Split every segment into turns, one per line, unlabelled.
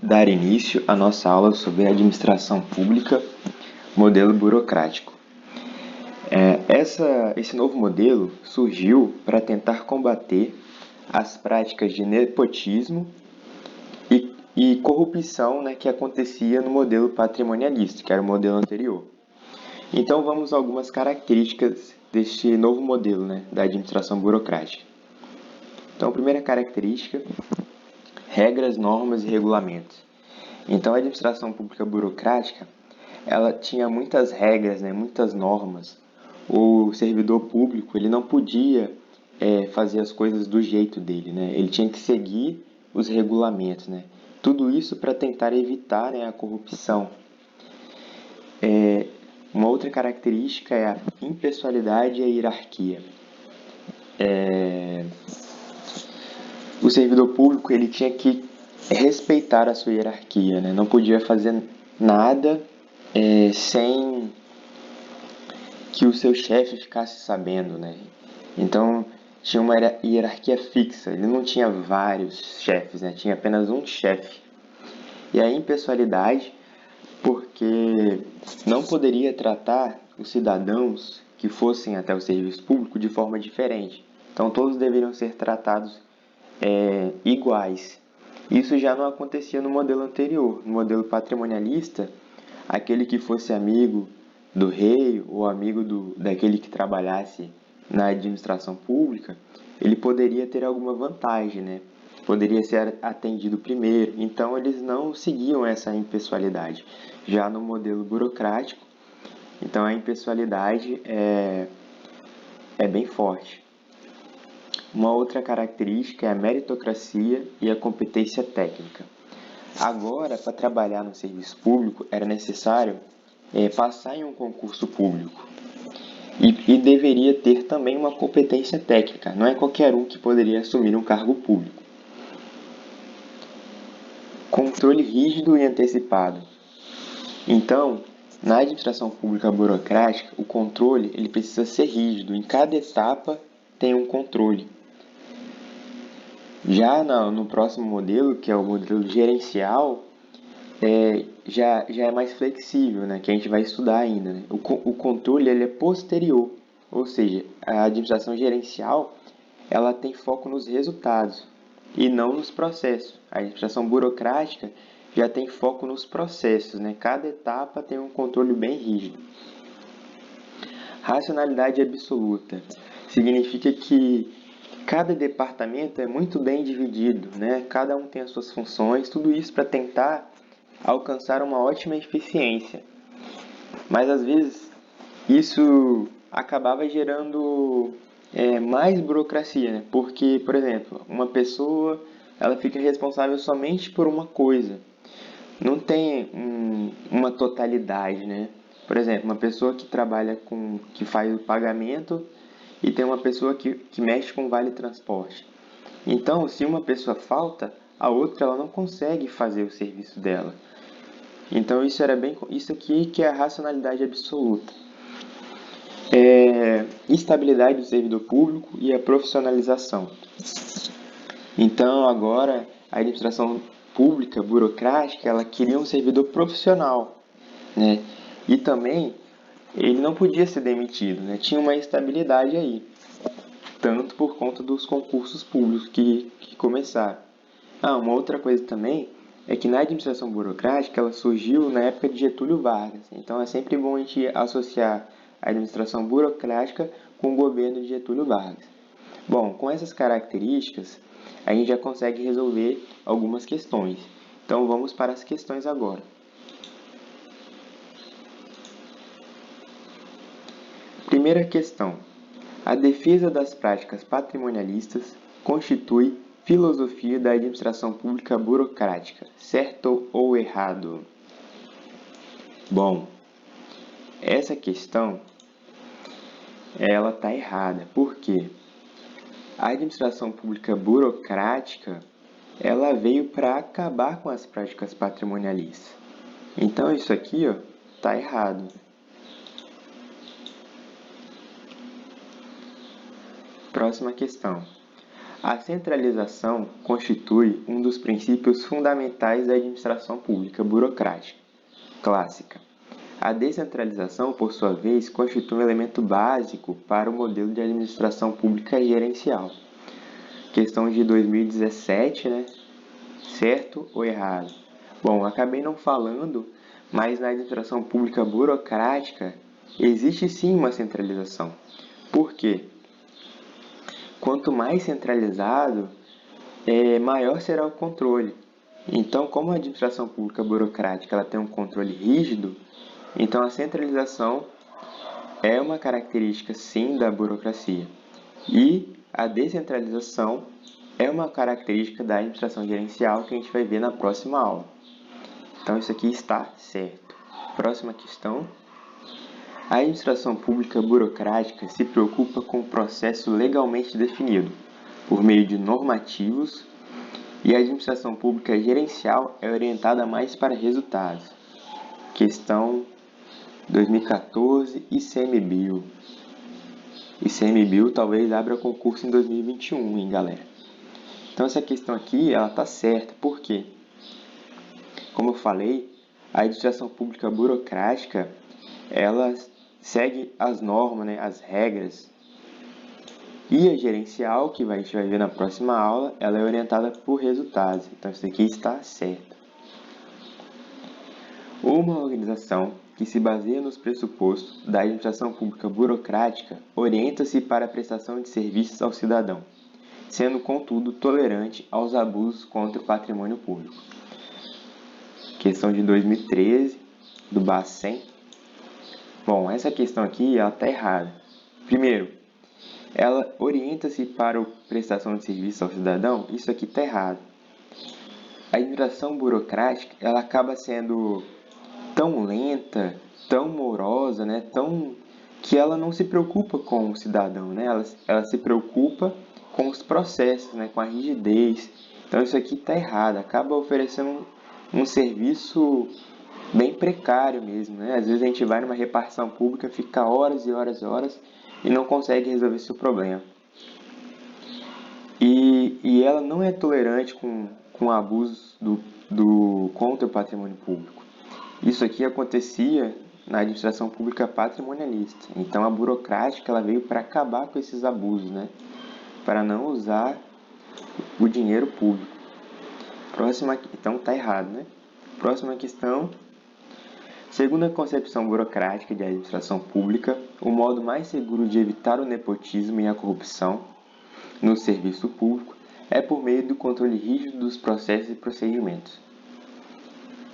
dar início à nossa aula sobre administração pública, modelo burocrático. Esse novo modelo surgiu para tentar combater as práticas de nepotismo e corrupção, né, que acontecia no modelo patrimonialista, que era o modelo anterior. Então vamos a algumas características deste novo modelo, né, da administração burocrática. Então, a primeira característica: regras, normas e regulamentos. Então, a administração pública burocrática, ela tinha muitas regras, né, muitas normas. O servidor público, ele não podia fazer as coisas do jeito dele, né? Ele tinha que seguir os regulamentos, né? Tudo isso para tentar evitar, né, a corrupção. Uma outra característica é a impessoalidade e a hierarquia. O servidor público, ele tinha que respeitar a sua hierarquia, né? Não podia fazer nada sem que o seu chefe ficasse sabendo, né? Então, tinha uma hierarquia fixa, ele não tinha vários chefes, né? Tinha apenas um chefe. E a impessoalidade, porque não poderia tratar os cidadãos que fossem até o serviço público de forma diferente. Então, todos deveriam ser tratados iguais. Isso já não acontecia no modelo anterior. No modelo patrimonialista, aquele que fosse amigo do rei ou amigo daquele que trabalhasse na administração pública, ele poderia ter alguma vantagem, né? Poderia ser atendido primeiro. Então, eles não seguiam essa impessoalidade. Já no modelo burocrático, então a impessoalidade é bem forte. Uma outra característica é a meritocracia e a competência técnica. Agora, para trabalhar no serviço público, era necessário passar em um concurso público. E deveria ter também uma competência técnica. Não é qualquer um que poderia assumir um cargo público. Controle rígido e antecipado. Então, na administração pública burocrática, o controle ele precisa ser rígido. Em cada etapa tem um controle. Já no próximo modelo, que é o modelo gerencial, já é mais flexível, né? Que a gente vai estudar ainda. Né? O controle ele é posterior, ou seja, a administração gerencial ela tem foco nos resultados e não nos processos. A administração burocrática já tem foco nos processos, né? Cada etapa tem um controle bem rígido. Racionalidade absoluta significa que cada departamento é muito bem dividido, né? Cada um tem as suas funções, tudo isso para tentar alcançar uma ótima eficiência. Mas às vezes isso acabava gerando mais burocracia, né? Porque, por exemplo, uma pessoa ela fica responsável somente por uma coisa. Não tem uma totalidade, né? Por exemplo, uma pessoa que trabalha que faz o pagamento e tem uma pessoa que mexe com vale transporte. Então, se uma pessoa falta, a outra ela não consegue fazer o serviço dela. Então, isso aqui que é a racionalidade absoluta. Estabilidade do servidor público e a profissionalização. Então, agora, a administração pública, burocrática, ela queria um servidor profissional, né? E também, ele não podia ser demitido, né? Tinha uma estabilidade aí, tanto por conta dos concursos públicos que começaram. Uma outra coisa também é que na administração burocrática ela surgiu na época de Getúlio Vargas. Então é sempre bom a gente associar a administração burocrática com o governo de Getúlio Vargas. Bom, com essas características, a gente já consegue resolver algumas questões. Então vamos para as questões agora. Primeira questão. A defesa das práticas patrimonialistas constitui filosofia da administração pública burocrática, certo ou errado? Bom, essa questão ela está errada. Por quê? A administração pública burocrática ela veio para acabar com as práticas patrimonialistas. Então isso aqui está errado. Próxima questão. A centralização constitui um dos princípios fundamentais da administração pública burocrática clássica. A descentralização, por sua vez, constitui um elemento básico para o modelo de administração pública gerencial. Questão de 2017, né? Certo ou errado? Bom, acabei não falando, mas na administração pública burocrática existe sim uma centralização. Por quê? Quanto mais centralizado, maior será o controle. Então, como a administração pública burocrática ela tem um controle rígido, então a centralização é uma característica sim da burocracia. E a descentralização é uma característica da administração gerencial que a gente vai ver na próxima aula. Então, isso aqui está certo. Próxima questão. A administração pública burocrática se preocupa com o processo legalmente definido, por meio de normativos, e a administração pública gerencial é orientada mais para resultados. Questão 2014, ICMBio. ICMBio talvez abra concurso em 2021, hein, galera? Então, essa questão aqui, ela tá certa. Por quê? Como eu falei, a administração pública burocrática, ela segue as normas, né, as regras. E a gerencial, que a gente vai ver na próxima aula, ela é orientada por resultados. Então, isso aqui está certo. Uma organização que se baseia nos pressupostos da administração pública burocrática orienta-se para a prestação de serviços ao cidadão, sendo, contudo, tolerante aos abusos contra o patrimônio público. Questão de 2013, do Bacen. Bom, essa questão aqui está errada. Primeiro, ela orienta-se para a prestação de serviço ao cidadão. Isso aqui está errado. A administração burocrática ela acaba sendo tão lenta, tão morosa, né, que ela não se preocupa com o cidadão, né? Ela se preocupa com os processos, né, com a rigidez. Então isso aqui está errado, acaba oferecendo um serviço bem precário mesmo, né? Às vezes a gente vai numa repartição pública, fica horas e horas e horas e não consegue resolver seu problema. E ela não é tolerante com abusos contra o patrimônio público. Isso aqui acontecia na administração pública patrimonialista. Então a burocrática ela veio para acabar com esses abusos, né? Para não usar o dinheiro público. Então tá errado, né? Próxima questão. Segundo a concepção burocrática de administração pública, o modo mais seguro de evitar o nepotismo e a corrupção no serviço público é por meio do controle rígido dos processos e procedimentos.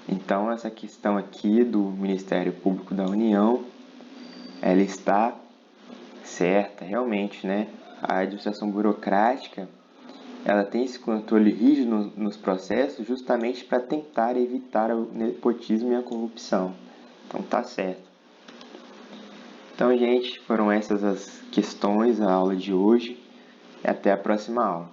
Então, essa questão aqui do Ministério Público da União, ela está certa, realmente, né? A administração burocrática, ela tem esse controle rígido nos processos justamente para tentar evitar o nepotismo e a corrupção. Então, tá certo. Então, gente, foram essas as questões da aula de hoje. E até a próxima aula.